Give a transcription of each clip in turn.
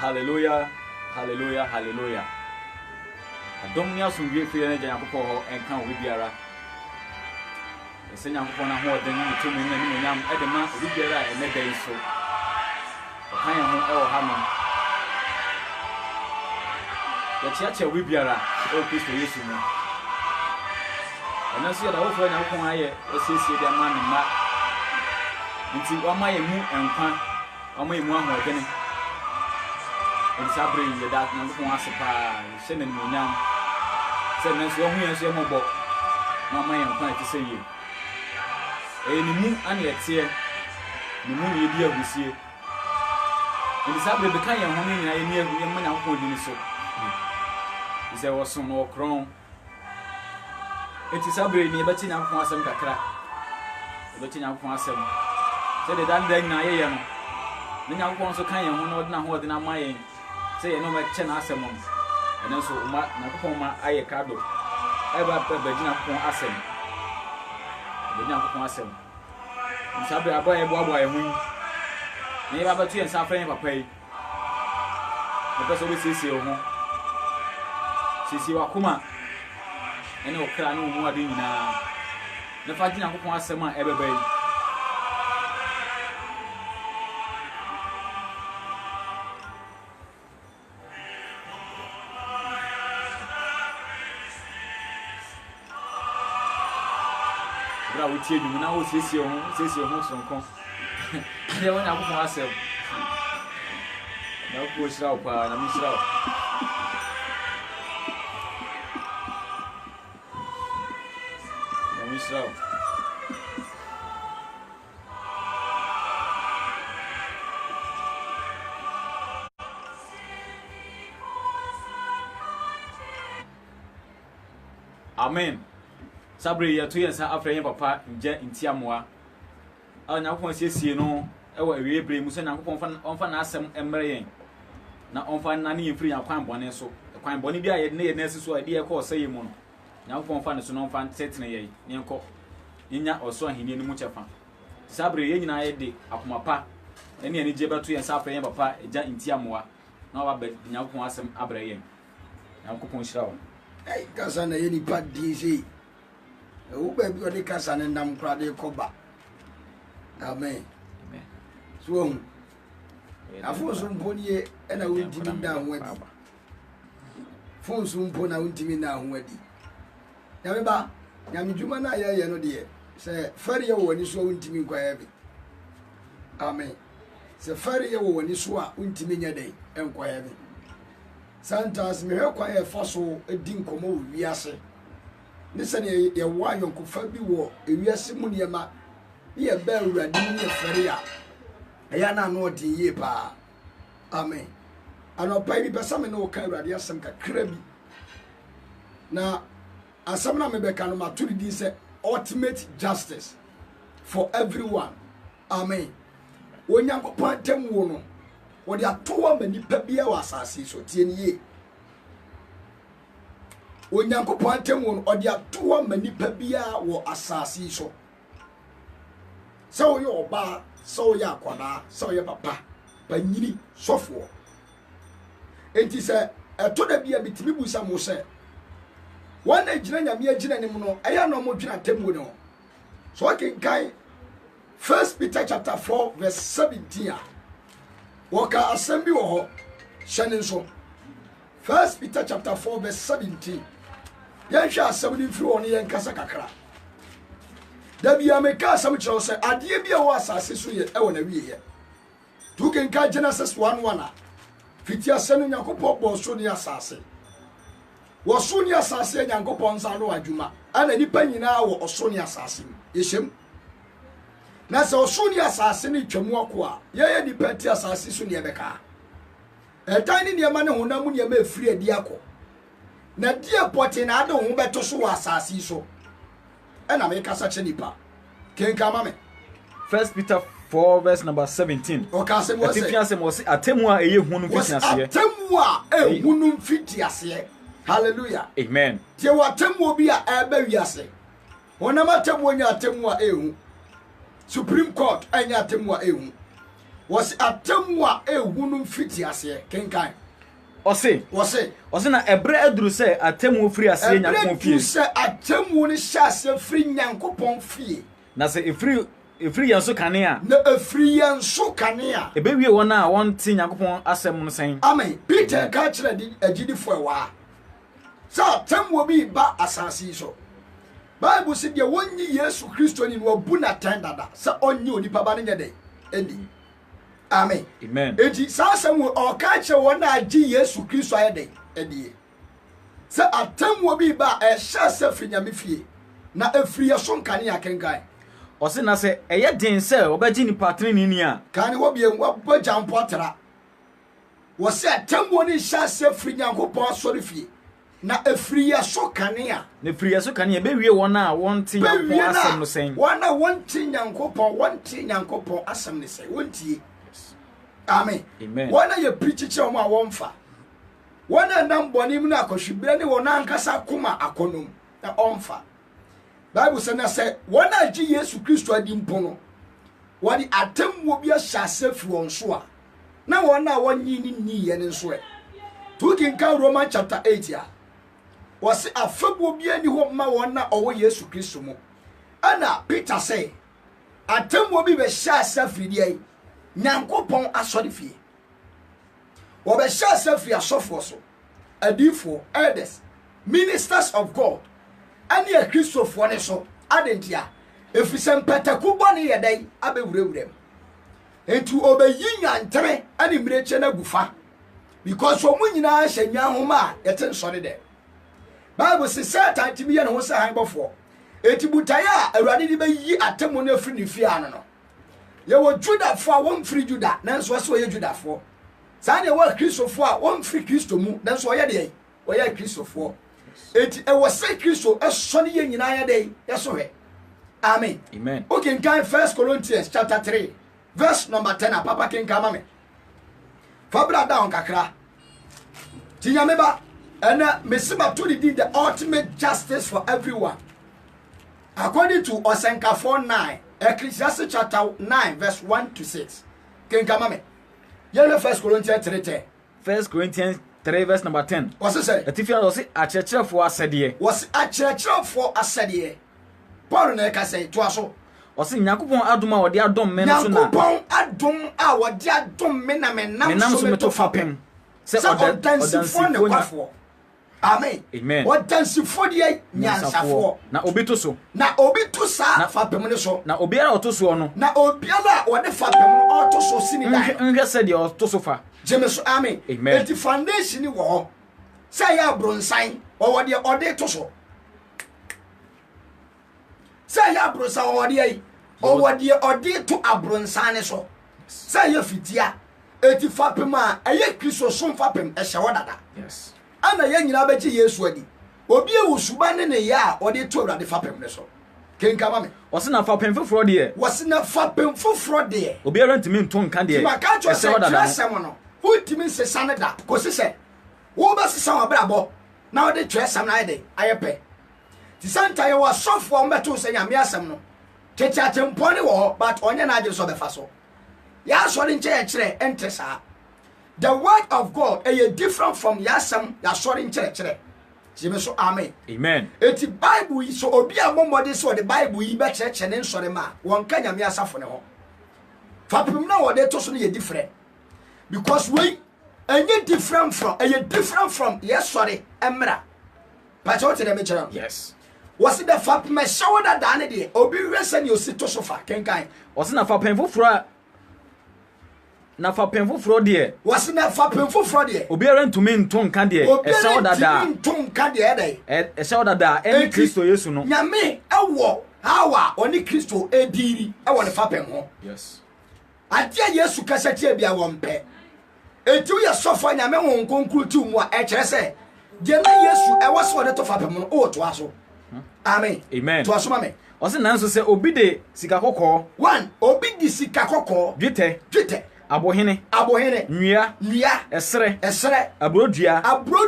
Hallelujah, hallelujah, hallelujah. Adom ni asomdwe fie na Nyankopon ho enka wo biara. Ese Nyankopon na ho odan ni tumi na ni nyam e de ma wo biara e ne dan so. Okan ho e wo ha no. Ya chia wo biara o Kristo Yesu no. Ana so ya da wo fo Nyankopon aye osiesie de ma ne ma. Nti wa ma ye mu enkwa, wa ma ye mu ahoden. En sabre ye dat Nyankopon asepa se ne nyam. Se na so hu ye so mo bo. Na ma ye nkwa ti se ye. Ni mu an ye tie. Ni mu ye bi agusie. En sabre be kan ye ho ni na ye ni agu ye ma Nyankopon di ni so. Ise wo so no kron. Eti sabre ni be ti Nyankopon asem kakra. Be ti Nyankopon asem. Se de dan na ye ye no. Ni Nyankopon so kan ye ho no na ho de na ma ye. Se ye no ma che na asem no. Ene so uma Nyankopon ma aye kado. Eba pe be Nyankopon asem. Be Nyankopon asem. Nsabe aba ye boabo ye hu. Ni ba ba tu en sa fren papa yi. Ebe so be sisi ho. Sisi wa kuma. Ene okra na mu ade nyina. Na fa Nyankopon asem a ebe ba yi. Bra wo tie dum na wo siesie ho sonkon. Ne wo Nyankopon asem. Na wo shira wo pa na mi shira wo. Na mi shira wo. Amen. Sabre ya to yensa afre papa nje ntiamoa a Nyankopon siesie no e wa ewe bre mu se Nyankopon onfa na asem emre yen na onfa na ne yefiri yakwan bone so kwan bone bi a ye ne ye nesi so a de ye ko oseye mu no Nyankopon fa ne so no onfa tetene ye ne enko nya oso ahini ni mu chefa sabre ye nyina ye de akomapa ene ani je beto yensa afre papa eja ntiamoa na wa ba Nyankopon asem abre yen Nyankopon shira wo ai kasa na ye ni padisi o be bi o de kasa ne ndam kra de koba amen amen so afo mponi e na wontimi nda ho adi fo so mpo na wontimi na ho adi ya me ba ya me djuma na ye no de se fari ye wo ni so wontimi kwa ye bi amen se fari ye wo ni so a wontimi nya dai enkwa ye bi santas me hwe kwa ye foso edi nkomo wo wiase nisane ye wa yonkofa bi wo ewiase mu niema ye ba awurade ni ye fere a eya na no de ye pa amen anopa bi pesa me no ka awurade asem kakra bi na asem na me be ka no maturi di se ultimate justice for everyone amen onyankopon tem wo no wo de atowa mani pa bia wa asase so tie ni ye onyankopon atemwo odi atoa manipa bia wo asase so so yo oba so ya kwada so ya papa panyini sofo enti se eto da bia bitimi busa mo se wana gina nyame agina ne mu no eya no mo dwena temwo no so akenkan 1 Peter chapter 4 verse 17 a woka asem bi wo ho hyane nso 1 Peter chapter 4 verse 17 yan hwa asem ni firi woni yan kasa kakra da bia me ka asem kire se ade bia wo asase so ye e wona wiye tu ken ka Genesis 1:1 a fiti asenu Nyankopon bo so ni asase wo so ni asase Nyankopon sa no adwuma ana nipa nyina wo oso ni asase yeshem na se oso ni asase ni twamu akwa ye nipa ti asase so ni ebeka etan ni niema ne honam niema efiri adi akọ na dia poti na ade ho beto so wa asase so e na me kasa che nipa kenka ma me 1 Peter 4 verse number 17 o ka se mo se atifi ase mo se atemu a eye hunu mfiti ase atemu a hunu mfiti ase hallelujah amen tie wa atemu obi a eba wiase honam atemu nya atemu a ehu Supreme Court anya atemu a ehu Was atemu a ehunu fiti ase kenkan. Ose na ebre aduru se atemu firi ase Nyankopon fie. Ebre se atemu ni hyase firi Nyankopon fie. Na se efiri yanso kanea. Na efiri yanso kanea. Ebewie wona a wonte Nyankopon asem no sen. Amen. Peter ka kire di agidifo ewa. Sa atemu bi ba asase so. Bible say de wonyi Yesu Kristo ni wo bu na tendada. Sa onyi onipa ba ne nyede. Eni. Amen. Amen. Enti sasem o ka che wona agi Yesu Kristo ayede edie. Sa atemu bi ba e hya se frinyame fie na efiri so nkane akenkan. Ose na se eye den se obagi ni patreni ni a. Kan wo bie wo bajampo tra. Wo se atemu ni hya se frinyankopon asori fie na efiri so kane a. Na efiri so kane be wie wona a wonte Nyankopon asem no sen. Wona wonte Nyankopon asem no sen. Wontie. Amen. Amen. Wana ye preach omo a wonfa. Wana nam bonim na akohwibere ne wona ankasa koma akonom na onfa. Bible say na say wana agi Yesu Kristo adi mpo no. Wadi atemwo bi ahyase fi won so a. Na wona wonyi ni ye ne so e. Talking kan Romans chapter 8 ya. Wasi afabo bi ani ho ma wona owo Yesu Kristo mo. Ana Peter say atemwo bi be hyase fi die Nyankopon asori fie. Wo be hyase fi asofo so. Adifo, elders, ministers of God. Ani a Christopher ne so adentia. Efisem petaku boni yedai abewurewurem. Entu obeyi nyantere ani mreche na gufa. Because omu nyina hye nwanhoma yete nsori de. Bible says Satan timi ye ne ho se hanbofo. Eti butaya awurade di beyi atemo na afri ne fie ano no. Ye wo Juda fo a won free Juda nanso so ye Juda fo. Sa ne wo Kristo fo a won free Kristo mu nanso ye de wo ye Kristo fo. Eti e wo se Kristo eso ne ye nyina ye de ye so he. Amen. Amen. Okay, in 1 Corinthians chapter 3 verse number 10 papa ken kama me. Fabra down kakra. Tinyameba and Messiah to the ultimate justice for everyone. According to Osenka 4:9, Ecclesiastes chapter 9 verse 1 to 6. Ken kama me. Yellow 1 Corinthians 3:10. 1 Corinthians 3 verse number 10. What's it say? Etifia was akyerɛkyerɛfo asɛdeɛ. Was akyerɛkyerɛfo asɛdeɛ. Paul na ka say to aso. Ɔse Nyankopɔn adom a wɔde adom me no so na. Nyankopɔn adom a wɔde adom me na me nam so me to fapem. Sɛ ɔdansifo ne kwafo. Amen. Amen. Ɔdansifo de nyansafo. Na obi to so. Na obi to sa fapem ne so. Na obiara ɔto so no. Na obiara wɔde fapem ɔto so sini da. Nhwɛ sɛ deɛ ɔto so fa. Jeme so amen. Amen. Eti foundation ni wɔ hɔ. Sɛ ya bronsan ɔwɔ de ɔde to so. Sɛ ya bronsan ɔwɔ de ɔwɔ de ɔde to abronsan ne so. Sɛ ya fitia eti fapem a ɛyɛ Kristo so fapem ɛhyɛ wɔ dada. Yes. Ana ye nyina be gye Yesu adi. Obi ewusuba ne ya ɔde to awurade fapem ne so. Kenkama me. Ɔse na fapem foforo deɛ. Wɔse na fapem foforo deɛ. Obiara ntimi nto nka deɛ. Maka cho se twesɛm no. Wontimi sesa ne da. Kosi sɛ wo ba sesa wa brabɔ. Na ɔde twesɛm na ayɛ ayɛpɛ. Ti santa ye wa sɔfo a mbeto sɛ nyame asɛm no. Tete atempɔ ne wɔ hɔ, but ɔnyɛ na agye so befa so. Ya asɔre nkyɛ kyerɛ ente saa. The word of God is different from yasam yasori nkyerɛkyerɛ. Jime so amen. Amen. Eti Bible yi so obi a momode so the Bible yi be kyerɛkyerɛ ne nsɔre ma wɔn ka nyame asafo ne ho. Fapem na wɔde to so no yɛ different. Because we enye different from yasori emra. But what did I mention? Yes. Was it the fapem show that dane de obi resen you sit to so fa kenkan. Was na fapem foforo na fapem foforo deɛ. Was na fapem foforo deɛ. Obiara ntumi nto nka deɛ. Ɛhyɛ dada. Nto nka deɛ dai. Ɛhyɛ dada ɛne Kristo Yesu no. Nyame ɛwɔ hawa oni Kristo ediri ɛwɔ ne fapem ho. Yes. Adia Yesu kasa tie bia wɔ mpɛ. Eti wo yɛ sɔfo nyame won konkuru ti mu a ɛkyerɛ sɛ deɛ na Yesu ɛwɔ so de to fapem no o to aso. Amen. Amen. To aso ma me. Ɔse nanso sɛ obi de sika kɔkɔɔ. One, obi di sika kɔkɔɔ. Dwetɛ. Abohene. Nwia. Esere. Abrodua.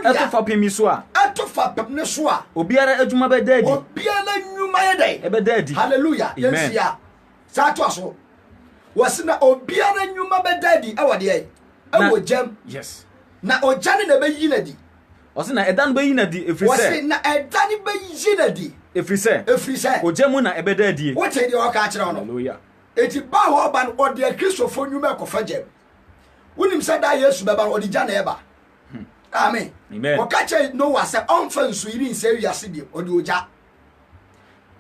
Eto fapem yi so a. Eto fapem ne so a. Obiara adwuma bɛda adi. Obiara nwuma yɛ dɛ. Ɛbɛda adi. Hallelujah. Amen. Yensia. Sa to aso. was na obiara nyuma bedadi awade e awo jam yes na ojane na bayi na di ose na edan bayi na di efri se wose na edan bayi na di efri se ojamu na ebedadi what dey o ka kire ono hallelujah eti ba ho ba no ode kristofo nyuma ekofa jam wonim se da yesu beba ode jana eba amen wakache no wase onfa nsu iri nse wiase bi ode oja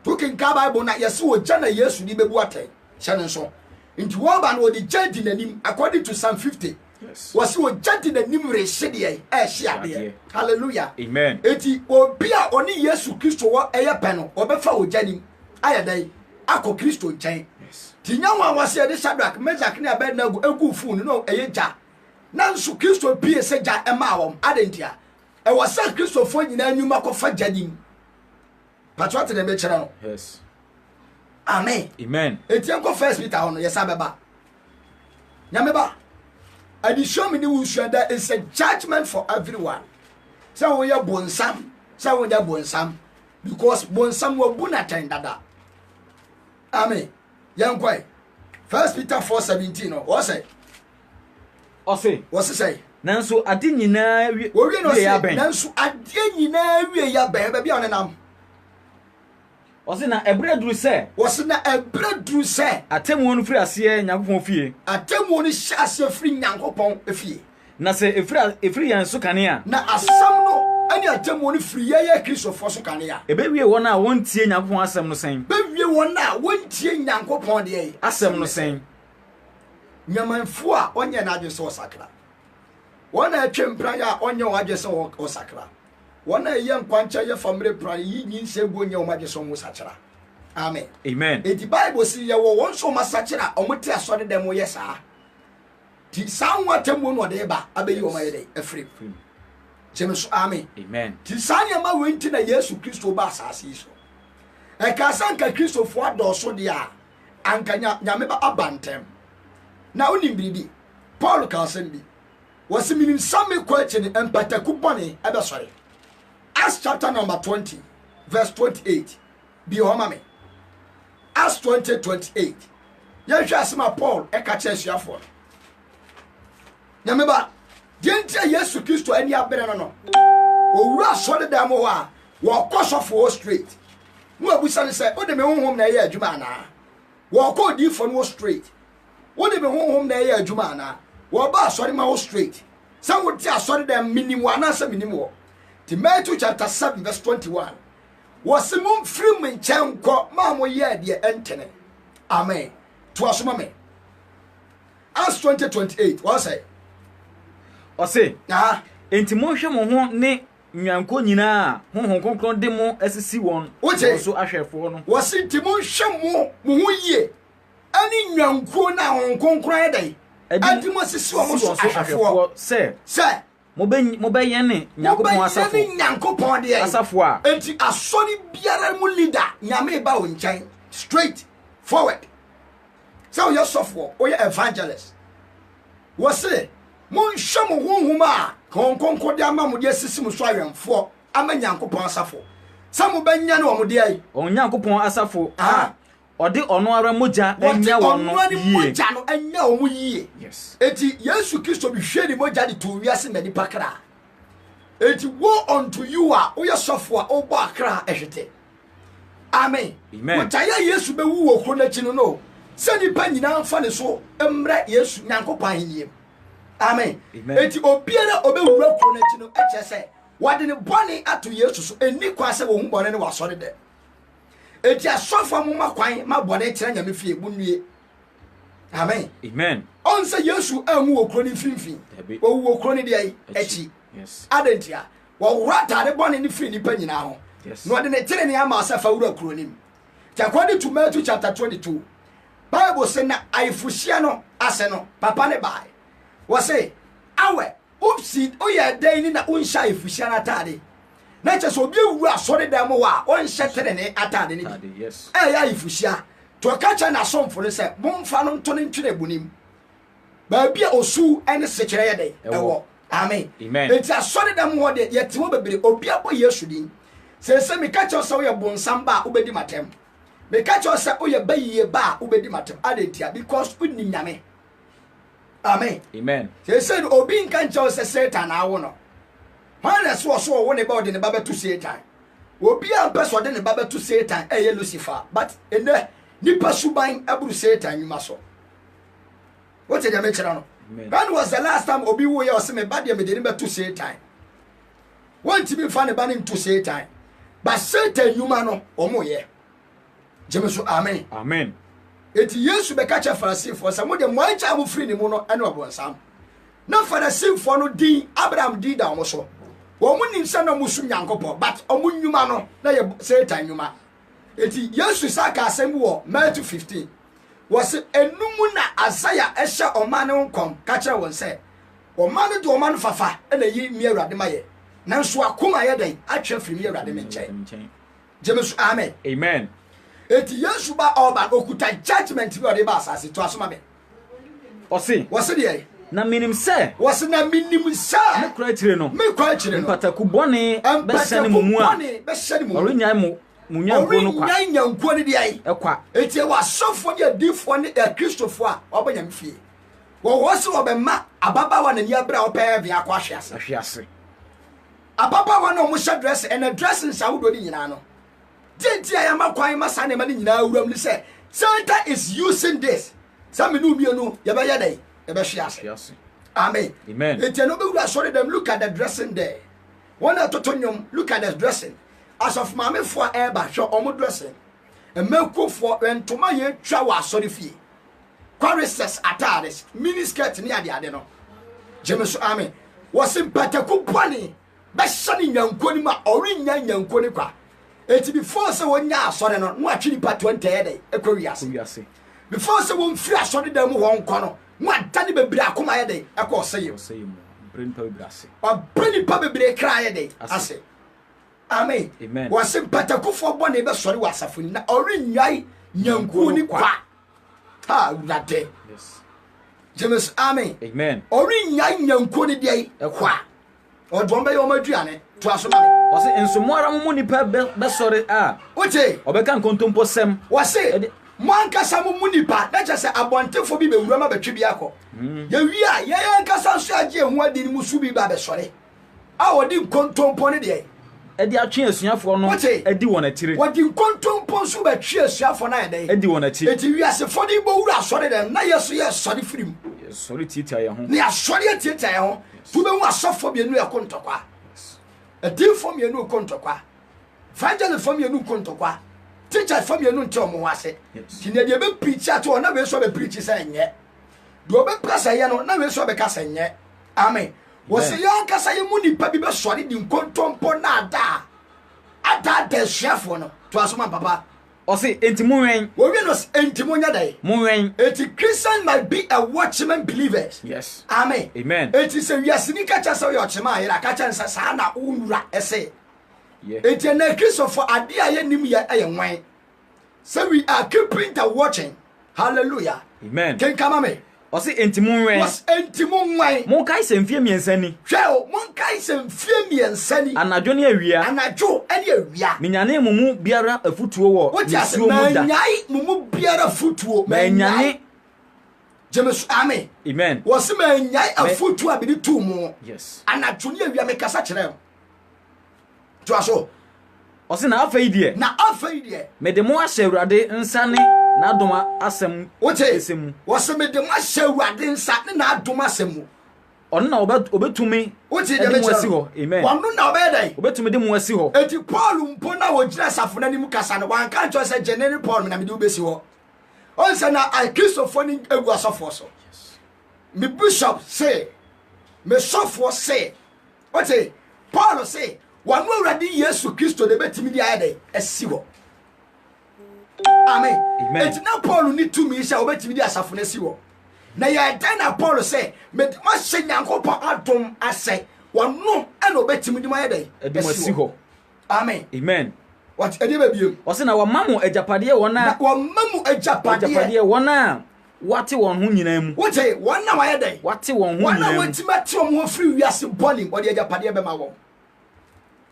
token ka bible na yesi oja na yesu ni bebu atai hyane nso nti wo ba no ode jadi nanim according to Psalm 50 yes wasi ojadi nanim rehye de hye ade hallelujah amen eti obi a oni yesu kristo wo eye pe no obefa ojani ayedai akọ kristo nchen yes ti nyanwa wase de Shadrach Meshach ne Abednego egu funu no eye ja nanso kristo pie se ja ema wom adentia e wasa kristo fo nyina anwuma ko fa jadim patrot de me kire no yes amen amen eti enko first Peter hono yesa beba nyame ba and show me the issue that is a judgment for everyone so we are bonsam so we are bonsam because bonsam wo bunatan dada amen yankoi First Peter 4:17 no what say say nanso ade nyina wie ya ben nanso ade nyina wie ya ben ba bia onenam na ebredru se na ebredru se atemu no firi ase nyankopon fie atemu no hyase firi nyankopon fie na se efiri yan so kane a na asam no ani atemu no firi ye kristofo so kane a ebewie wona a wontie nyankopon asem no sen bewie wona a wontie nyankopon de asem no sen nyamanfo a onye na adwe so sakra wona atwempra ya onye o adwe so o sakra wona ye nkwancha ye famre pra yi nyinse go onye o madwe so mo sakra amen amen edi bible si ye wo won so masakra omote asode dem wo yesa ti sanwa temu no de ba abeyi o maye de afri jemeso amen amen ti sanya ma wenti na yesu kristo ba asase so e ka sanka kristo fo adoso de a ankanya nyame ba abantem na onim biribi Paul ka asem bi was minim same kwache empataku bone ebe sori Acts chapter number 20 verse 28 bi o mame Acts 20:28 ya hwa asema Paul e ka che asuafo nyame ba dientia Yesu Kristo ani abere no owura sori da mo wa wo kosofo straight mu abusa ne se o de me honhom na ye adwuma ana wo ko di fo no straight wo de me honhom na ye adwuma ana wo ba asori ma wo straight san wo ti asori da minimum ana sa minimum Matthew chapter 7 verse 21 was mum free me nko ma mo ye de entene amen to asoma me Acts 20:28 what say enti mo hwe mo ho ne nwanko nyina honhom konkron de mo asisi won so ahwefo no was enti mo hwe mo ho yie ani nwanko na honhom konkron de adi mo asisi won so ahwefo se mo be yene nyakopon asafo nyankopon de asafo a enti asori biara mu leader nyame ba wo nchen straight forward so your software or your evangelist was say mon hwemo honhoma konkonko de ama mo de sisimu so awemfo ama nyankopon asafo samu benya ne wo de ai on nyankopon asafo ode ono ara moja enya wono yie moja no enya wo mu yie yes eti Yesu Kristo bi hwe ni moja de to wiase na nipa kra eti wo unto you a wo yesofo a wo ba akra ehwete amen mutaya Yesu be wu wo kro na chi no se nipa nyina mfa ne so emre Yesu nyankopon ahiem amen eti obiara obewura kro na chi no eche se wade ne bone ato Yesu so eni kwa se wo hu bone ne wasore de eti asofo mo makwan ma bone kire nyame fie bunwie amen on se Yesu amu okro ni finfin wo wu okro ni de ai echi yes adentia wo rata de bone ni fie ni pa nyina ho no de ne tire ni ama asafa wura okro ni according to Matthew chapter 22 Bible say na aifuhia no ase no papa ne bai wo say awe upsi oya dan ni na unsha aifuhia na tade na che so bi ewura asore dan mo wa on hyetere ne atade ne yes ya ifuhia to kacha na somfo ne se momfa no nto ne ntwene bunim ba bia osu ene sekere ye den ewo amen enti asore dan mo de yete wo bebere obi abo Yesu din se me kacha so ye bonsam ba obedi matem me catch us say oye bayi ba ubedi matem adentia because unni nyame. Amen. Amen. They said obi nkan che say Satan awo no. When so wo ne ba ode ne ba betu Satan. Obi an person de ne ba betu Satan eye Lucifer but ene nipa suban aburu Satan nyuma so. What did you mention no? When was the last time obi wo ye o se me ba de me de ne betu Satan? Want to be funny banning to Satan. But Satan nyuma no omo ye. Jemeso amen. Amen. Eti Yesu be catch Pharisee for some de mo ancha mo free ni mu no ene obonsam. Na Pharisee for no din Abraham din da omo so. Wo mu nim se no musu Nyankopɔ but omo nyuma no na ye Satan nyuma. Eti Yesu saka asem wo Matthew 15. Was enumu na Isaiah ehye oman ne nkom ka kire won se. Oman ne de oman fafa ena yi mi Awurade maye. Nanso akoma ye den atwa firi mi Awurade me nkyɛn. Jemesu amen. Amen. Eti Yesu ba oba okuta judgment bi ode ba asase to asoma me. Osi. Wose de na minim se. Wose na minim sa. Me kura kire no. Me kura kire no. Pataku bone be hyɛ ne mu a. Be hyɛ ne mu. Orinya mu munyanko no kwa. Nyanko ne de ai. Ekwa. Eti wa sofo ne adifo ne Kristofo a obanyam fie. Wo wose obema ababa wa na ni abra opɛ bia kwa hwease. Ahwease. Ababa wa na mo hyɛ dress and dress nsa wodo ni nyina no. Tinti ayama kwan masane ma ni nyina awuram ni say Satan is using this. Some no mienu ye be yedai ye be hwease. Amen. Amen. Eti no be wura sorry them look at the dressing there. One atotonyom look at the dressing. As of mame for eba hwe omo dressing. Emeko for entoma ye twa wa sorry fie. Choruses atades miniskirt ni ade no. Jemeso amen. Wosim pataku boni be hyani nyanko ni ma orinya nyanko ni kwa. Eti before se wonya asore no no atwini pa 20 ede ekwawiase. Before se won free asore dem won kɔ no no adane bebre akoma ede ekɔ seyem. Brenta bebrase. Obreni pa bebre kra ede ase. Amen. Amen. Wasim patakufo bɔne be sɔre wasafo ni na orinyai nyanko ni kwa. Ha urade. Yes. James amen. Amen. Orinyai nyanko ni de ekwa. Odwombe yo maduane to asoma me. Wase ensomo ara mo nipa be sɔre a. Oche. Obeka nkontompo sem. Wase mo ankasa mo nipa na kyerɛ sɛ abɔntefo bi be wura ma betwe bi akɔ. Ye wi a ye ankasa so agye ho adi ni musu bi ba be sɔre. A wodi nkontompo ne de. Edi atwe asuafo no edi won atire. Wodi nkontompo so be twe asuafo na yɛde. Edi won atire. Eti wi ase fo de bo wura sɔre de na yeso ye sɔre firim. Sɔre titia ye ho. Ne asɔre titia ye ho. Tu be hu asɔfo bi enu ekontokwa. Edifo mi enu ekontokwa. Evangelist fo mi enu ekontokwa. Teacher fo mi enu nte omo wase. Tine de be preach at o na we so be preach say nye. Do be prasa ye no na we so be kasa nye. Amen. Wo se yan kasa ye mu nipa bi be sɔre di nkontompo na ada de hwefo no. To asoma papa. Osi entimunwen. Wo wi no entimunya dai. Munwen. Eti Christian might be a watchman believers. Yes. Amen. Amen. Eti se wiasini kacha se yo chema ayira kacha nsa sa na unwura ese. Yeah. Eti na Christopher ade aye nim ye ayenwan. So we are keeping the watching. Hallelujah. Amen. Ken kama me. Osi entimunwen. Was entimunwan. Mon kai se mfie miensa ni. Hwe o mon kai se mfie miensa ni. Anadwo ne awia. Anadwo ene awia. Minyane mumu biara afutuo wo. Nisuo mu da. Nyai mumu biara futuo. Manyane. James amen. Amen. Was manyai afutuo abidi tu mu. Yes. Anadwo ne awia me kasa kyerɛ. To aso. Osi na afei de. Na afei de. Me de mo ahyɛ Awurade nsa ne na adoma asɛm. Oche. Esemu. Was me de mo ahyɛ Awurade nsa ne na adoma asɛm. Ɔno na obetumi. Oche de me asi hɔ. Amen. Wanu na obɛ dai. Obetumi de mo asi hɔ. Eti Paul mpo na wo gyina safo na nim kasa no wan kan kyerɛ sɛ general Paul na me de obesi hɔ. On sɛ na Christopher ni egu asɔfo so. Me bishop say, me sɔfo say. Oche Paul say wanu Awurade Yesu Kristo de betimi di ayɛ asi hɔ. Amen. Amen. Eti na Paul ni tumi sɛ obetimi di asafo na asi hɔ. Na ya dan na Paul say me ma hye Nyankopɔn adom asɛ wanu ɛna obetimi di ayɛ asi hɔ. Amen. Amen. What edi be biem. Ɔse na wamamu agyapadeɛ wɔna. Wamamu agyapadeɛ wɔna wate wɔn ho nyinaa mu. Wote wɔn na wayɛ dɛn? Wate wɔn ho wɔn na nyinaa mu. wɔtima te wɔn ho free wiase bɔne wɔde agyapadeɛ bɛma wɔn.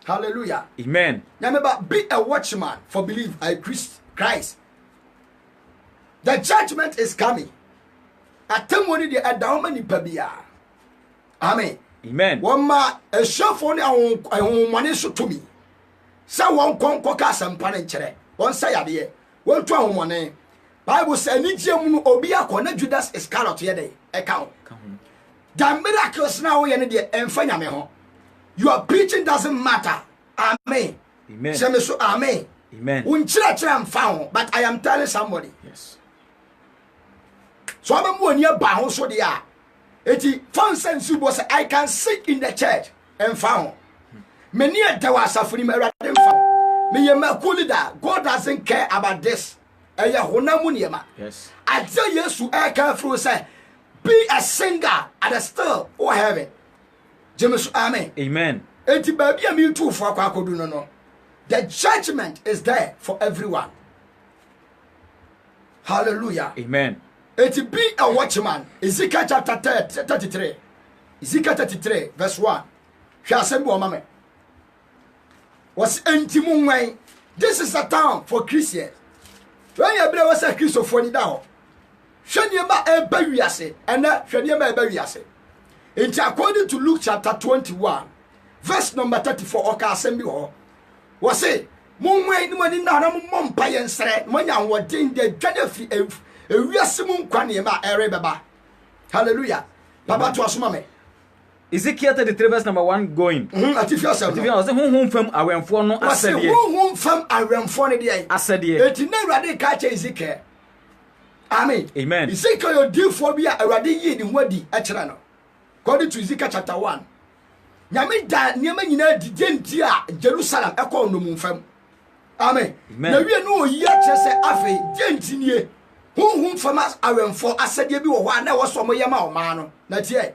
Hallelujah. Amen. Nyame ba be a watchman for belief I Christ The judgment is coming. Atemoni de adawma ni pabia. Amen. Amen. Wama ehwefo ne ahomane so tomi. Sa won konko ka sampa ne nkyere. Won sa yade. Won to ahomane. Bible say ni giemu no obi akona Judas Iscariot ye dey. Eka. The miracles now we ne de emfa nyame ho. Your preaching doesn't matter. Amen. Amen. Say so amen. Amen. Unchira am found, but I am telling somebody. Yes. So I'm going near Baho so they are. Eti found sense was I can sit in the church and found. Many a there was suffering found. Me yema God doesn't care about this. Yes. I tell you to air careful say be a singer at the still or heaven. James amen. Amen. Eti baby am you too for kwakodu no. The judgment is there for everyone. Hallelujah. Amen. It be a watchman. Ezekiel chapter 33. Ezekiel 33 verse 1. Mame. Was entimunway. This is a town for Christians. When you was a Christopher down. Shaniaba Eberiase and Shaniaba Eberiase. According to Luke chapter 21, verse number 34, Oka Assembly Hall. Was it? Mumway no money na mum pay and say, Monya what ding the Jadafi a reasimum quanima erebaba. Hallelujah. Papa to us, mammy. Ezekiel 33 verse number 1 going. At if yourself, I was home from our for no I said, whom from Iran for the day. I said, yeah. It never catch Ezekiel. Amen. Amen. Ezekiel, your dear phobia, a radi in Wadi, Echelano. According to Ezekiel chapter 1. Yamida, Niamina, Gentia, Jerusalem, echo no moon fam. Amen. Now we know yet, say, Afe, Gentinie. Whom from us are for I said you one was from Yama Mano. Not yet.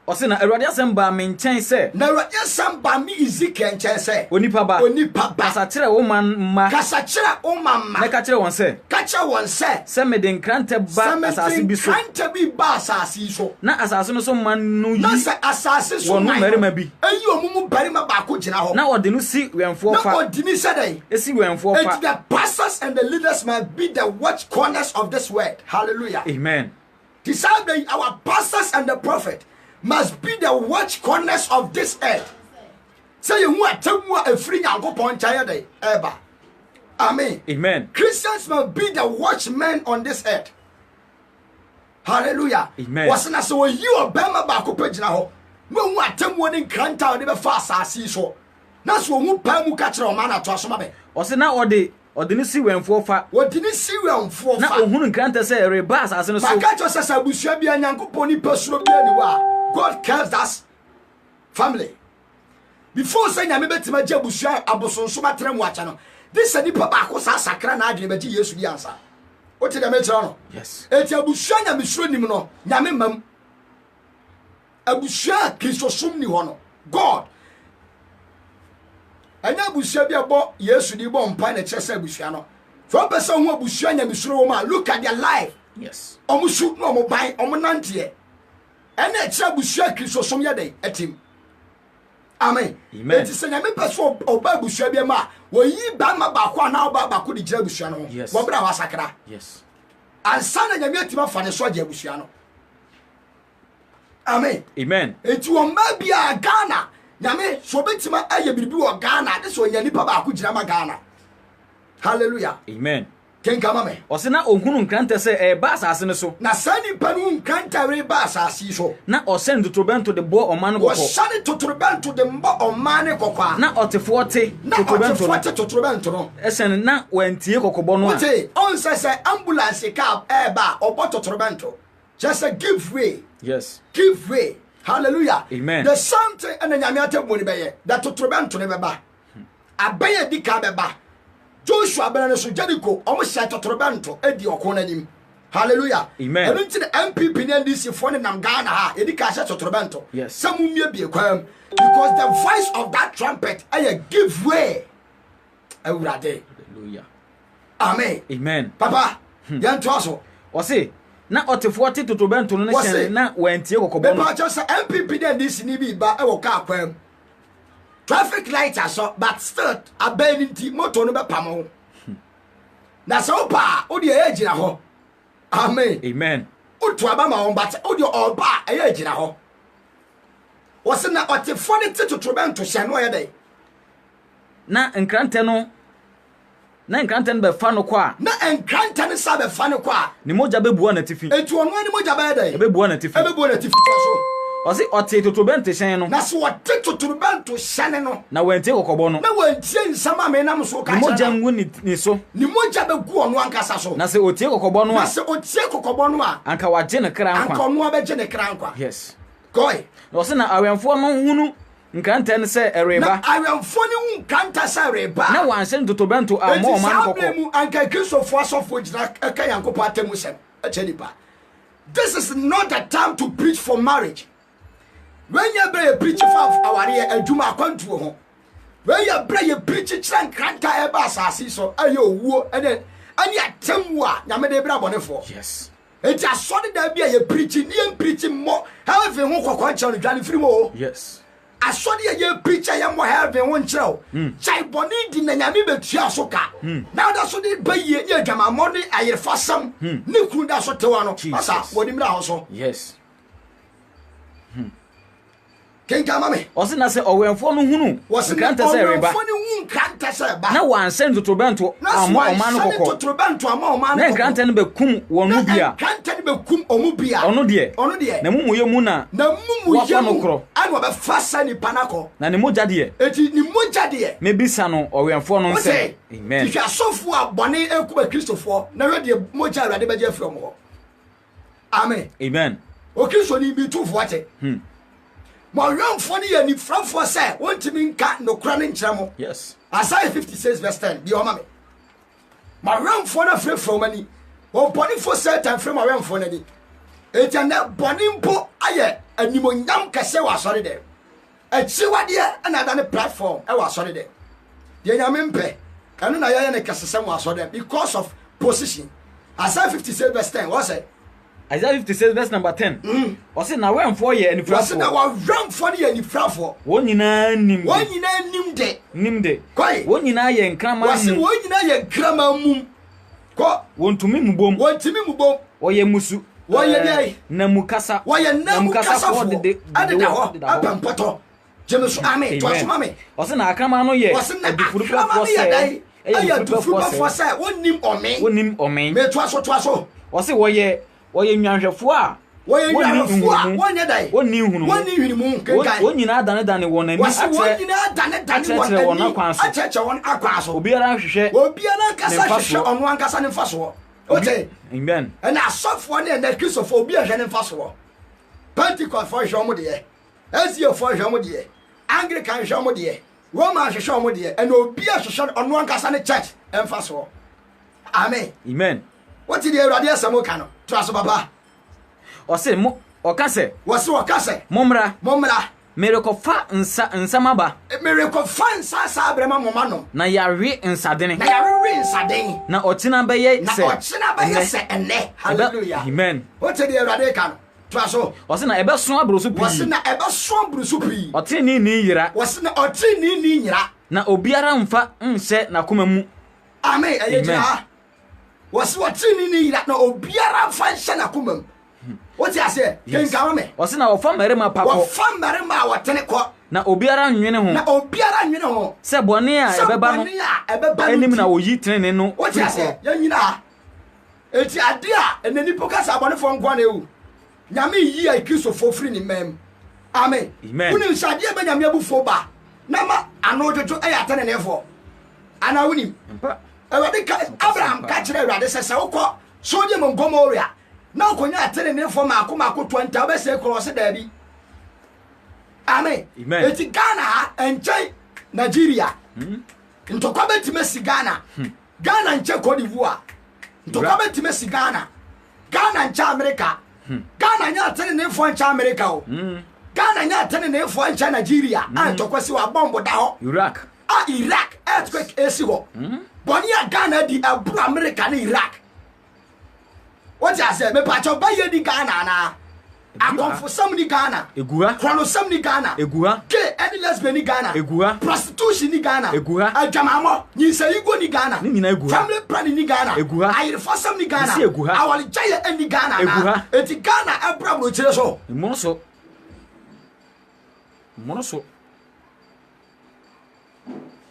Osina Eradia Samba maintain say. Now yes some bami Ezekiel say. Onipaba. Onipaba. Kasachira woman ma. Kasachira woman ma. Nekachira one say. Kacha one say. Seme den krante ba asasi bi so. Krante bi ba asasi so. Na asasi no so man no yi. Na say asasi so. Wonu merima bi. Eyi omumu barima ba ko gina ho. Na odi no si wenfo fa. Na odi ni say. Esi wenfo fa. And the pastors and the leaders must be the watch corners of this word. Hallelujah. Amen. Decide our pastors and the prophet must be the watch corners of this earth. Say you want to a free yanko ponchaya day ever. Amen. Amen. Christians must be the watchmen on this earth. Hallelujah. Amen. Wasn't so you are Bama Bako Pejinaho. No one tell one cranta never fast as see so. That's what you pamu catch or man at Trasmabe. Osina odi ni si wenfo fa. What did you see when for? Na ohunu krante say rebas asene so. Bakacho says abusua bia nyankopon ni pasuro bia ni wa. God cares us family. Before saying I maybe to my jabusha abosonso matrem wacha no. This is nipa ba ko sa sakra na adwe beji Yesu bi ansa. O te da me kira no. Yes. Eti abusua nya misuro nim no. Nyame mam. Abusua Kristo som ni ho no. God. Anya abusua bi abo Yesu di bo mpa na kire sa abusua no. For person who abusua nya misuro wo ma look at their life. Yes. Omusu no mo ban omonante. Ene ekira busua Kristo som yade etim. Amen. Amen. Eti se nyame peso oba busua bi ma wo yi ba ma ba kwa na oba ba ko di gira busua no. Yes. Wo bra wasakra. Yes. Ansa na nyame atima fa ne so age busua no. Amen. Amen. Eti wo ma bia Ghana nyame so betima aye biribi wo Ghana de so nya nipa ba ko gira ma Ghana. Hallelujah. Amen. Ken kama me. Osina ohunu krante say ba asase ne so. Na sani panu nkanta we ba asase so. Na osend totrobento de bo omane kokko. Osane totrobento de mbo omane kokko. Na otefo te totrobento no. Esen na wantie kokobo no a. Ote on say ambulance car ba obo totrobento. Just give way. Yes. Give way. Hallelujah. Amen. The something and nyame atembo ni beye. That totrobento ne beba. Abeye di ka beba. Joshua Benane so Jericho almost shot totrobento edi okona nim. Hallelujah. Amen. And into the MPP and NDC for the Ghana ha edika shot totrobento. Yes. Some mumie bi ekwam because the voice of that trumpet I give way. Awurade. Hallelujah. Amen. Amen. Papa, yan toaso. Ose na otefo te totrobento no ne sen na wantie kokobo no. Papa just MPP and NDC ni bi ba e wo ka kwam. Traffic lights are so, but still abandoning motor no be pamo. Na so pa, o de age na ho. Amen. Amen. Utu aba ma on but odi oba eye gina ho. Wose na otefo ne titotobento hye no ye dey. Na nkrante no be fa no kwa. Na enkrante ne sa be fa no kwa. Ni moja be buo na tifi. Etu ono ani moja ba dey. Be buo na tifi. Be buo na tifi so. Osi ote totobento hye no. Na so ote totobento hye no. Na wantie kokobo no. Na wantie nsama me nam so ka. Ni moja ngu ni so. Ni moja be gu ono ankasa so. Na se otie kokobo no a. Na se otie kokobo no a. Anka waje ne kra nkwa. Anka ono abeje ne kra nkwa. Yes. Koi. Na osi na awemfo no hunu nkrante ne se ereba. Na awemfo ne hu nkanta se ereba. Na wanse totobento amo o man kokko. Mu anka Christopher sofo gina aka Yankopɔ atemu sem. Echenipa. This is not the time to preach for marriage. When you bring a preach for our adwuma akwantuo ho. When you bring a preach chan kranta eba asase so ayo wuo ene ani atemu a nyame de bra bɔnefo. Yes. Enti asɔde da bia ye preaching mo heaven ho kokɔ nkyɛn no dwane firi mo. Yes. Asɔde ye preacher ye mo heaven ho nkyerɛw. Chai bɔne di na nyame betua so ka. Na da so de baye ye adwama mo ne ayerefasam ne kunu da so tewa no. Asa wodi mra ho so. Yes. Kenka mame. Osi na se owemfo no hunu. Nkrante se reba. Owemfo no hu nkrante se ba. Na wanse totobento amo o man kokko. Totobento amo o man. Na nkrante no bekum wonu bia. Nkrante no bekum omu bia. Ono de. Na mumu mu na. Na mumu yemu. Ano be fasa ni panako. Na ne moja de. Eti ni moja de. Me bisa no owemfo no nse. Amen. If you are so for abone ekuba Christopher, na we de moja awade beje from ho. Amen. Amen. O Christo ni bi tu fo ate. Ma yamfo ni yani framfo say wontimi nka nokra ne nkyeremo. Yes. Isaiah 56 verse 10 bi o ma me. Ma yamfo na frɛ from ani. O body for certain frame ma yamfo na ni. Eti na body mpo aye animonyam kase wa sori de. Achiwade na da ne platform e wa sori de. De nyame mpe. Anu na yeye ne kasesem wa sori de because of position. Isaiah 56 verse 10 what say? Isaiah 56 verse number 10. Osi na wemfo ye anifrafo. Osi na wa wemfo ye anifrafo. Won nyina nim. Won nyina nim de. Nim de. Koi. Won nyina ye nkrama mum. Osi won nyina ye nkrama mum. Ko wontumi mubom. Wontumi mubom. Oye musu. Woye dey. Na mukasa. Woye na mukasa fo de da ho. Apampoto. Jemesu amen. To asoma me. Osi na akrama no ye. Adufuru fo se. Aye adufuru fo se. Wonim ome. Wonim ome. Me to aso. Osi woye nwanhwefo a woye nwanhwefo a wonye dai wonni hunu wonni hwinimu kenkai wonyina adane won ani wonyina adane won akwanso acheche won akwanso obiara hwehwe obiara kasa hwehwe ono ankasa ne mfaso okay amen and asofo ne na Christopher obiara hwe ne mfaso Pentecost for hwe mo de Ezio for hwe mo de Anglican hwe mo de Roman hwe mo de and obiara hwe ono ankasa ne church mfaso amen what did you radio samoka no to aso baba o se mo o kase wose o kase momra merekofa nsamaba merekofa nsa abrema moma no na yawe nsadene na ochina beye se enne hallelujah amen what did you radio ka no to aso wose na ebeso abroso pi wose na ebeso abroso pi otini ni yira wose na otini ni yira na obiara mfa nse na koma mu amen ayejira wasi watini ni yira na obiara fa nhyɛ na komam woti ase kenka me wasi na ofa marema papo ofa marema watene kɔ na obiara nwene ho sɛ bɔne a ɛbɛba no enim na oyi trene no woti ase ya nyina eti ade a enani pokasa abɔne fo nkwa na ewu nyame yi a Kristo fo firi ni mem amen unim sade e nyame abufo ba na ma ano jojo e atene ne fo ana unim Ewade ka Abraham ka kire ewade sese wokɔ Sodom and Gomorrah na okonya atene ne fo maako 20 obese cross da bi amen eti Ghana enche Nigeria ntokwa betime si Ghana nche Cote d'Ivoire ntokwa betime si Ghana nche America Ghana nya atene ne fo nche America o Ghana nya atene ne fo nche Nigeria ntokwa si wa bombo da ho Iraq earthquake esi ho boni ya Ghana di abru America na Iraq what you say me pacho ba ye di Ghana na Akonfo sam ni Ghana. Egua. Chrono sam ni Ghana. Egua. Gay any lesbian ni Ghana. Egua. Prostitution ni Ghana. Egua. Ajamamo ni sayigo ni Ghana. Ni nyina egua. Family planning ni Ghana. Egua. Ayirfo sam ni Ghana. Si egua. Awali jaya ni Ghana. Egua. Eti Ghana ebra bro chire so. Monoso.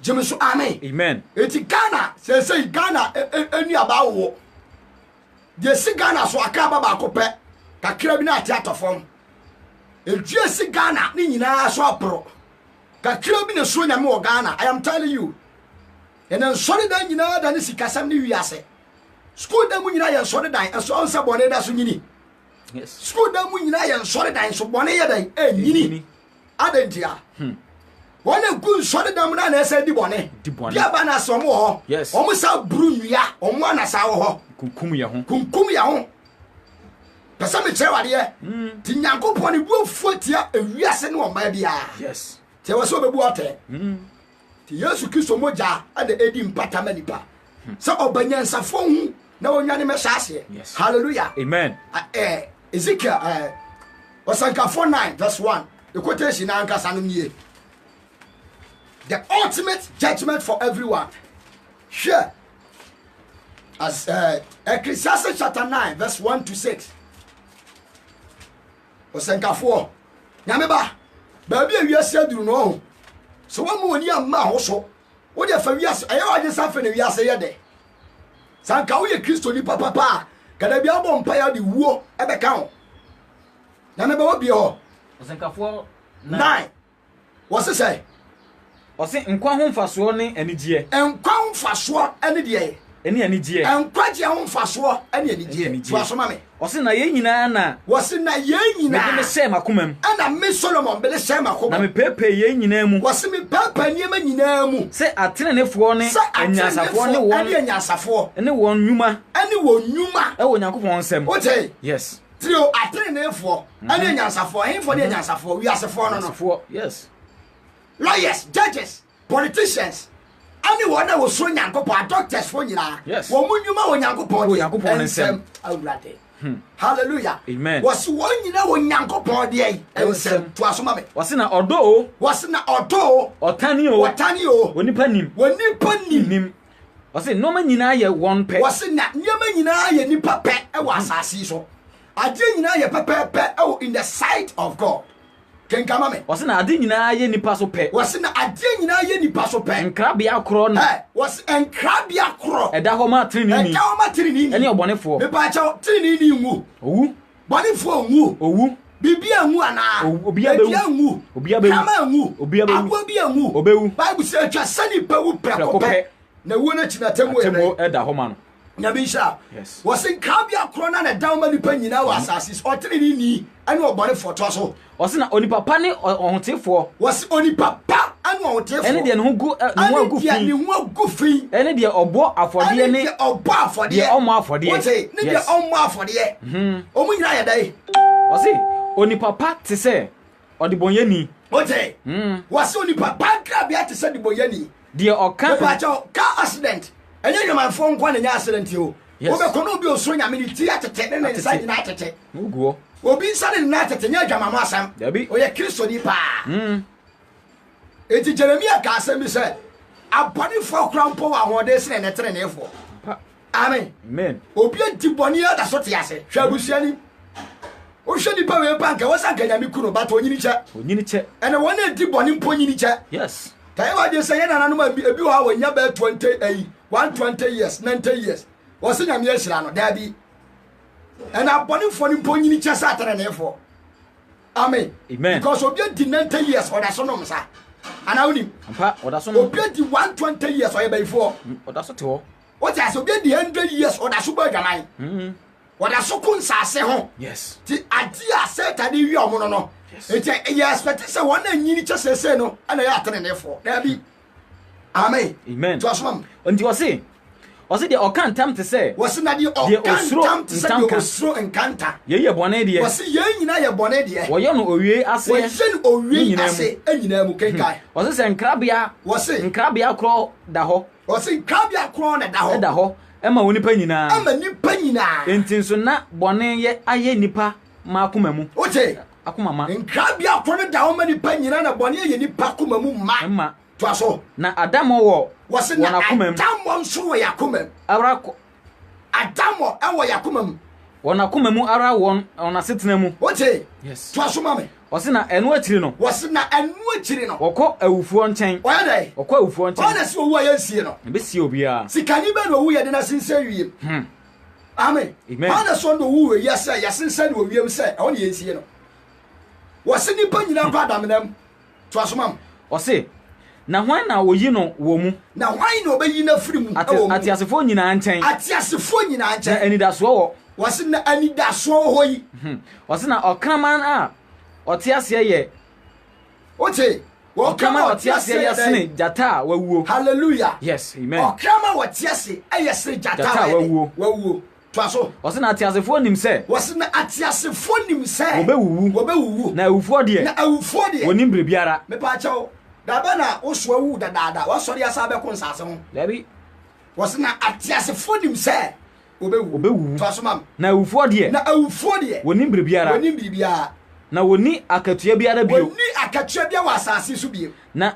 Jemesu amen. Amen. Eti Ghana say Ghana eni abawo. De si Ghana so aka baba akopɛ. Kakra bi na ate atofom. Edue si Ghana ni nyina so apro. Kakra bi na so nyame wo Ghana. I am telling you. Enen sori dan nyina da ne sikasam ni wiase. School dan mu nyina ye sori dan eso onsa bone da so nyini. Yes. School dan mu nyina ye sori dan so bone ye dan nyini. Adentia. Wona gun sori dan mu na na ese di bone. Bia ba na so mo ho. Yes. Omo sa buru nwia, omo anasa wo ho. Kunkum ya ho. Kunkum ya ho. Pesa me kire wade ti Nyankopon ni bu afuatia ewiase ne oma bia. Yes. Ti wo so bebu ate. Ti Yesu Kristo moja ade edi mpata manipa. So obanyansafo hu na wonwane me hyase. Yes. Hallelujah. Amen. Ezekiel Osanka 4:9 verse 1. The quotation na anka sanu nie. The ultimate judgment for everyone. Sure. As Ecclesiastes chapter 9 verse 1 to 6. Osanka 4. Nyameba. Ba bia wiase aduru no ho. So wa mu oni amma ho so. Wo de fa wiase ayo ade sa fa na wiase ye de. Sanka wo ye Kristo ni papa. Kada bia bo mpa ya de wuo ebeka ho. Nyameba wo bi ho. Osanka 4 9. What's it say? Ose nkwa ho mfaso ne anigye. Nkwa ho mfaso ene de. Ene anigye. Nkwa je ho mfaso ene anigye. Wa so ma me. Ose na ye nyina na. Wose na ye nyina. Me se makomam. Ana me Solomon bele se makomam. Na me pepe ye nyina mu. Wose me pepe niema nyina mu. Se atenenefo ne anyasafo ne won. Ene anyasafo. Ene won nwuma. Ene won nwuma. E wo Nyankopon nsem. Oje. Yes. Trio atenenefo. Ene anyasafo. Henfo ne anyasafo. Wi asefo no no. Yes. Lawyers, judges, politicians. Anyone that was so Nyankopon, doctors for nyina. Yes. Wo munyuma wo Nyankopon nsem. Awurade. Hallelujah. Amen. Was one nyina wo Nyankopon de nsem. To asoma me. Wase na odo. Wase na odo. Otani o. Otani o. Wonipa nim. Wonipa nim. Wase noma nyina ye won pe. Wase na nyama nyina ye nipa pe e wa asase so. Ade nyina ye pe in the sight of God. Kenkama me. Wase na ade nyina ye nipa so pe. Wase na ade nyina ye nipa so pe. Nkrabia kro no. Wase nkrabia kro. Eda ho ma trini. Eda ho ma trini. Ene obonefo. Me pa cha trini ni nwu. Owu. Bonefo nwu. Owu. Bibia nwu ana. Obia bewu. Nwu. Obia bewu. Kama nwu. Obia bewu. Agwa bia nwu. Obewu. Bible say atwa sani pewu preko pe. Na wu na chinatemu ene. Eda ho ma no. Nyabisha. Yes. Wase nkrabia kro na down ma nipa nyina wa asase. O trini ni ane obonefo to so. Wase na onipa pa ne ohotefo. Wase onipa pa ane ohotefo. Ene de ne ho gu ne ho gu fi. Ene de obo afode ne. Obo afode. De omo afode. Wase ne de omo afode. Omo nyina ya dai. Wase onipa pa te se odibonyani. Wase. Wase onipa pa krabia te se odibonyani. De oka car accident. Enye nyamanfo nkwa na nya accident o. Wo be kono bi osoro nyame ni ti atete ne nsa nyina atete. Uguo. Obi nsa ne na atete nya adwamama asam. Oye Kristo ni pa. Eti Jeremia ka asem bi se aboni fo krampo wa hode se ne tere ne efo. Amen. Amen. Obi antiboni ya da so te ase. Hwa busuani. O hwe ni pa we pa nka wo sanka nyame kuno ba to onyini che. Onyini che. Ene wona antiboni mpo onyini che. Yes. Taiwa je se yana nanu ebi wa wo nya ba 120 years 90 years wose nyame ahira no da bi and aboni for ni ponyini che sa tere nefo. Amen. Amen. Because obi di 90 years oda so no msa ana woni ampa oda so no obi di 120 years oye ba ifo oda so te ho what as obi di 100 years oda so ba dwaman oda so kun sase ho. Yes. Ti adi aseta de wi omo no. Yes. Eti ye expect say one anyini che sese no ana ya tere nefo da bi. Amen. Amen. To asomam. Ndi wose de okan tam te se wose na de okan tam te se de osro enkanta ye bone de wose ye nyina ye bone de wo ye no owie ase wo ye no owie ase enyina mu kenkai wose se nkrabia wose nkrabia kro da ho wose nkrabia kro na da ho ema woni pa nyina ama nipa nyina entin so na bone ye aye nipa ma akoma mu oche akoma ma nkra bia kono da wo ma nipa nyina na bone ye nipa akoma mu ma to aso na adamo wo wona akoma mu adamo nso wo yakoma mu ara adamo e wo yakoma mu wona akoma mu ara won ona setena mu oche yes to aso ma me wose na eno akiri no wose na eno akiri no wokọ awufuo nchen oya dai wokọ awufuo nchen ona si owu ayansie no be si obia sikani be no owu ye de na sinse wiem amen ona so ndo owu we yesa yasinse no wiem se ona yensie no wose nipa nyina kwa adamnam to aso ma me wose na hwan na woyi no wo mu na hwan na obayi na firi mu ati asefo nyina nchen ati asefo nyina nchen na anidaso wo wose na anidaso hoyi wose na okraman a otiase ye oche okraman otiase ye sene jata wawuo hallelujah yes amen okraman otiase eye sene jata wawuo to aso wose na atiasefo nim se wose na atiasefo nim se obewuwu na awufo de wonim bibiara me pa chawo da ba na oso awu dadaada wasori asa be ko nsase ho dabi wose na atiasefo nim se obewu to aso mam na awufo de wonim bibiara na woni akatua biara bio woni akatua bia wa asase so bio na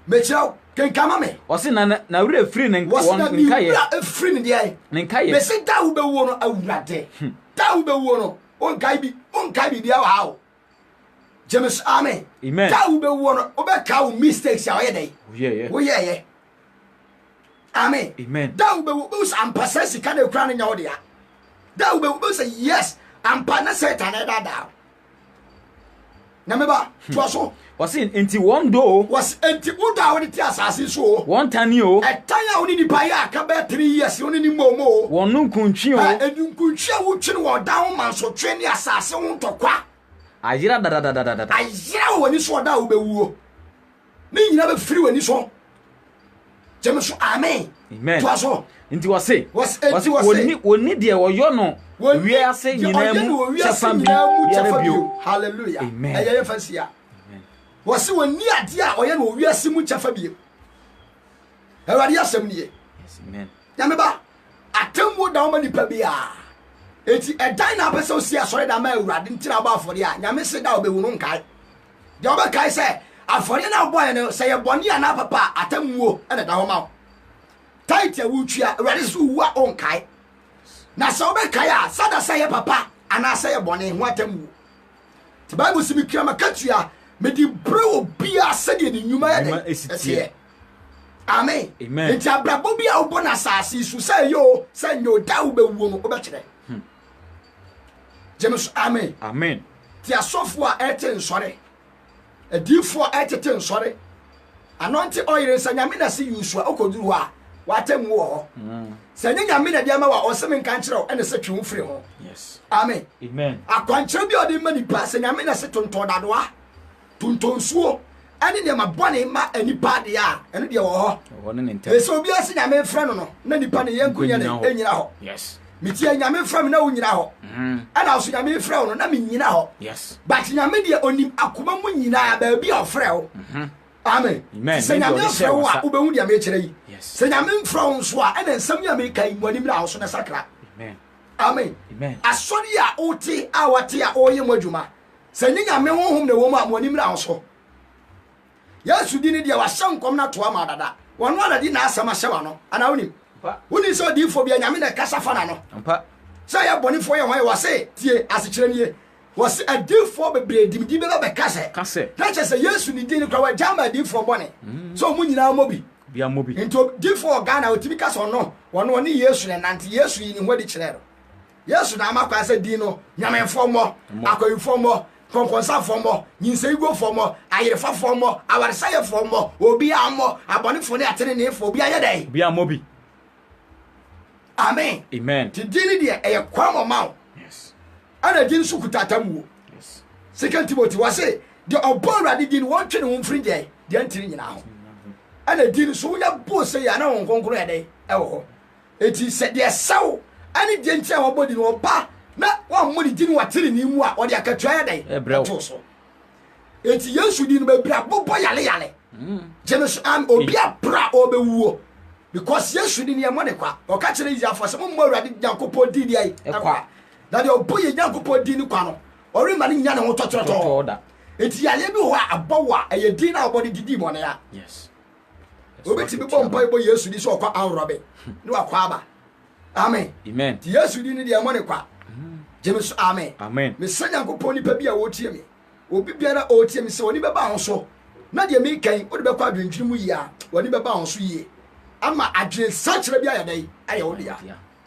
mechao kenkama me wose na wure free ne nkaye wona free ne de ne nkaye be se da wo bewu no awurade da wo bewu no onkai bi bia wa hawo James amen da wo bewu no obeka wo mistakes ya oyedai wo ye amen da wo bewu us ampasa sika na kura ne nya wo de ya da wo bewu say yes ampa na Satan da na meba to aso wase enti one do was enti uda wo ti asase so one tani o etanya wo ni pa ya ka be 3 years wo ni momo wonu nkuntwi o edunkuntwi a wo twi wo da wo man so twe ni asase wo ntokwa ayira da ayira wo ni so da wo bewuo ni nyina be firi wo ni so James amen to aso nti wase woni de woyo no wi ase nyina mu chafam biara bio hallelujah eye fansia wase woni ade a oye no wi ase mu chafa bio awari asem nie yes amen nyame ba atemwo da wo nipa bia eti edan na pese osi asore da ma awurade ntira ba afore a nyame se da obewu no nkai de obekai se afore na boy no se ye boni ana papa atemwo ene da ho ma tight ya wutwa awurade so wu a onkai na se obekai a sada se ye papa ana se ye boni ho atemwo ti bible si mi kira makatua me di bro bia se de ni nyuma ya de esie amen enti abrabo bia obo na asase su se yo se nyo da wo bewu no obekire James amen ti asofo a ete nsore adifo a ete nsore anonti oil nsanyame na se yusu a okoduru a watemwo ho sanyame na dia ma wa oseme nka nkire ene se twe mfiri ho yes amen akwankire bi odi mani pa sanyame na se tonton dadoa tontonsuo ene ne ma bone ma anipa de a ene de wo ho wona ne ntem so obi asanyame frɛ no no na nipa ne yenkunya ne enyira ho yes mitia nyame frɛ me na wonyira ho ana so nyame frɛ no na menyina ho yes but nyame de onim akoma mu nyina ba bi ofrɛ ho amen se nyame frɛ wo a obehu de amekyerɛ yi se nyame frɛ wo nso a ene nsɛm ya me kai mu anim na wo so na sakra amen asori a oti a wate a oye mu adwuma se nyame honhom na wo mu a mo anim na wo so yesu di ne de wa hyankom na toa ma dada wono ala di na asɛm ahyɛ wa no ana wonim woni so di fo bia nyame na kasa fa na no say ya boni fo ye ho wa say tie asekyerɛ nie was adifo bebre dimdi be be kase na che say yesu ni din kwa wa jama adifo boni so mu nyina mobi bia mobi into difo Ghana otimi kase ono wono ni yesu ne nante yesu yi ni ho di kyerɛ yesu na amakwa say din no nyame fo mo akoyi fo mo konkonsa fo mo nyinseigo fo mo ayerefa fo mo awaresaye fo mo obi amo aboni fo ne atene ne fo obi ayedai bia mobi amen ti dini de eye kwamo mawo yes ana din su kutatamwo yes second Timothy was say the oborade din won twene won firi de antiri nyina ho ana din so ya bo say ya na won konkoro ya de e wo ho eti se de saw ani de ntia wo bodi no ba na wa mo di din watiri ni mu a wo de akatua ya de to so eti yesu din be bra bobo yale James obi abra obewuo because yesu din ye mo ne kwa o ka kire Israel for se mo awurade Yankopɔn di di ai akwa na de obo ye Nyankopɔn din ni kwa no ori ma ne nya ne ho tototo enti yale bi ho abawa eye din na obodi didi mo na ya yes obeti bi bom pai bo Yesu di so kwa anrobe ni wa kwa aba amen amen ti Yesu di ni de mo ne kwa James amen amen me sanya Nyankopɔn ni pa bi a wo tie me obi biara o tie me se oni beba ho so na de me kan o de be kwa adwendwiri mu yi a oni beba ho so yi ama adwen sachre bi ayadai aye wo dia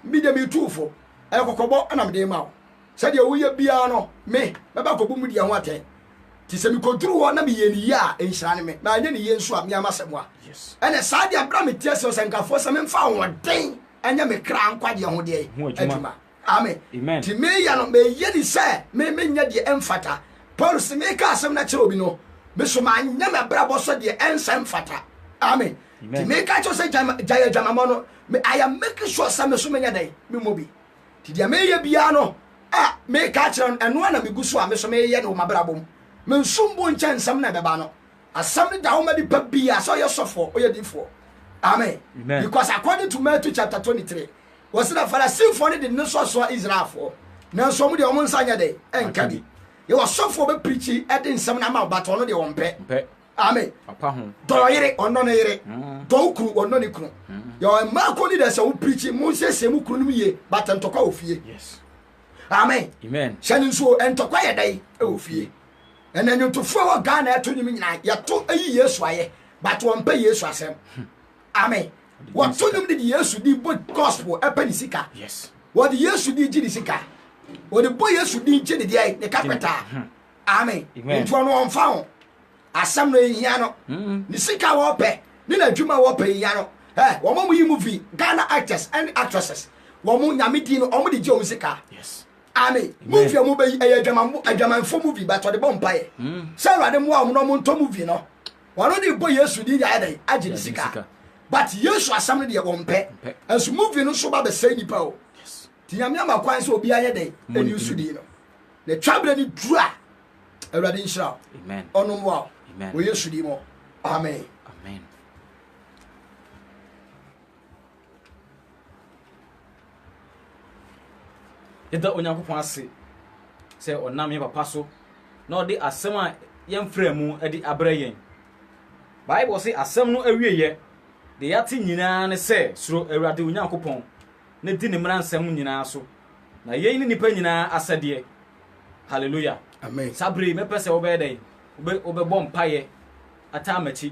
mi de mi tuufo aye kokobo ana me de ma wo se de wo ye bia no me beba kobu mu dia ho aten ti se mi koduru ho na me ye ni ya enhira ne me na anye ni ye nso a me amasemwa yes ene sa dia bra me tie se senkafo se me mfa ho den anya me kra nkwade ho de adwuma amen ti me ya no me ye ni se me nya de emfata Paul se me ka asem na kire obi no me so ma nya me bra bo so de ensem fata amen ti me ka cho se jaya jamamo no me I am making sure say me so me nya dai me mobi ti dia me ye bia no me ka kire eno na me guso a me so me ye no mabra bom me nsumbo ncha nsam na beba no asam da wo ma di pa bia so ye sofo o ye difo amen because according to Matthew chapter 23 was the Pharisee for the no so Israel for na so mu de o mo nsanya dai enka bi ye was sofo be preach e de nsam na ma bato no de wo mpe amen papa ho do yire ono ne yire do kru ono ne kru ye ma ko ni de se wo preach mu sese mu kru no ye batantokwa ofie yes amen shani nso entokwa ye dai e ofie ena nyotofo wa Ghana eto nyim nyina ya to ayi Yesu aye but wo mpa Yesu asem amen wo to nyim de Yesu di bo gospel epani sika yes wo de Yesu di gidi sika wo de bo Yesu di gidi de ai ne kapeta amen nto no on fa ho asem no ehia no ni sika wo pe ni na dwuma wo pe ehia no wo mo yi movie Ghana actors and actresses wo mo nyame di no o mo de je o sika yes amen movie mo be adwaman fo movie but de bompa ye say rade mo no mo nto movie no wano de bo Yesu di ya dai agiri sika but Yesu asam de wo mpe enso movie no so ba be say nipa o yes ti nyame amakwan so obi aye dai eni Yesu di no ne travel ni dura awrade nshira amen ono mo amen wo Yesu di mo amen amen ida Onyankopɔn ase sɛ ɔnam yɛ papa so na ɔde asɛm a yɛmfrɛ mu adi abra yɛn Bible sɛ asɛm no awie yɛ de yɛate nyinaa ne sɛ suro Awurade Onyankopɔn na di ne mmara nsɛm nyinaa so na yɛn ne nipa nyinaa asɛdeɛ hallelujah amen sabre mepɛ sɛ wobɛyɛ dɛn wobɛbɔ mpaeɛ ata amachi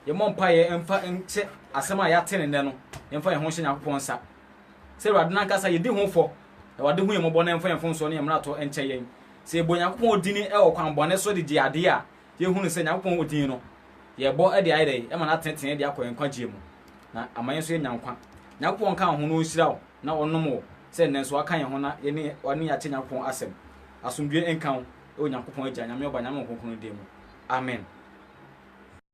yɛmmɔ mpaeɛ ɛmfa sɛ asɛm a yɛate ne nnɛ no yɛmfa yɛn ho hyɛ Nyankopɔn nsa sɛ Awurade nankasa yɛdi ho fɔ wade hu yɛmɔbɔ na mfa yɛmfo nso ne yɛmra to enkyɛ yɛn sɛ ebo Nyankopɔn odini ɛwɔ kwan bɔne so de ade a yɛhunu sɛ Nyankopɔn odini no yɛbɔ ɛde ayɛ dɛ ɛma na tenten de akɔ yɛnkwa gye mu na aman so yɛnyankwa Nyankopɔn ka ho no nhyira wo na ɔnom wo sɛ nnenso aka yɛn ho na yɛne ɔne yɛakye Nyankopɔn asɛm asomdwe enka wo ɛwɔ Nyankopɔn agya nyame ɔba nyame ɔkonkron de mu amen